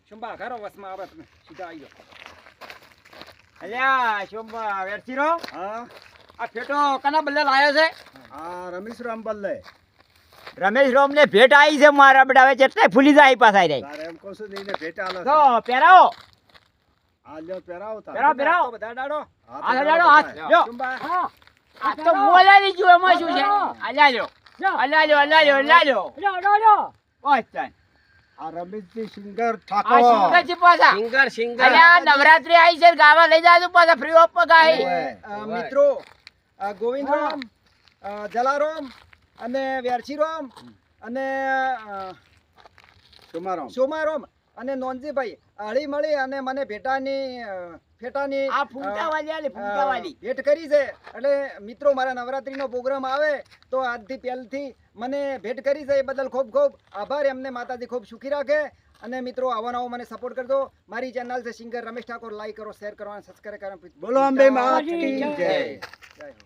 શુંભા ઘરો વસમાં આવે તમે સીધા આવી જાઓ. અલ્યા શોભા વેરચીરો હા આ ફેટો કના બદલે લાયો છે? આ રમેશ રામ બલ્લે રમેશ રોમ ને ભેટ આવી છે મારા બડા હવે એટલે ફૂલી જાય પાછા રહી. તારે એમ કહું છું ને એને ભેટ આલો તો પહેરાવો આ લ્યો પહેરાવો તારે. પહેરાવો પહેરાવો બધા ડાડો હાથ અડાડો હાથ લ્યો. શુંભા આ તો બોલાવી ગયો એમાં શું છે? અલ્યા લ્યો અલ્યા લ્યો અલ્યા લ્યો અલ્યા લ્યો ઓય તાન આ રમેશજી સિંગર આ ઠાકોર સિંગર છે પાછા સિંગર અલ્યા નવરાત્રી આવી છે ગાવા લઈ જાજો પાછા ફ્રી ઓફ ગાય. મિત્રો ગોવિંદરામ જલારામ અને વેરચીરામ અને સુમારામ સોમારામ અને નોનજીભાઈ હળી મળી અને મને ફેટાની આ ફૂંટાવાળી આલી ફૂંટાવાળી ભેટ કરી છે. એટલે મિત્રો મારા નવરાત્રીનો પ્રોગ્રામ આવે તો આજથી પહેલથી મને ભેટ કરી છે એ બદલ ખૂબ ખૂબ આભાર. એમને માતાજી ખૂબ સુખી રાખે. અને મિત્રો આવો નવો મને સપોર્ટ કરજો. મારી ચેનલ છે સિંગર રમેશ ઠાકોર. લાઈક કરો, શેર કરો અને સબસ્ક્રાઇબ કરો. બોલો અંબે માત કી જય. જય હો.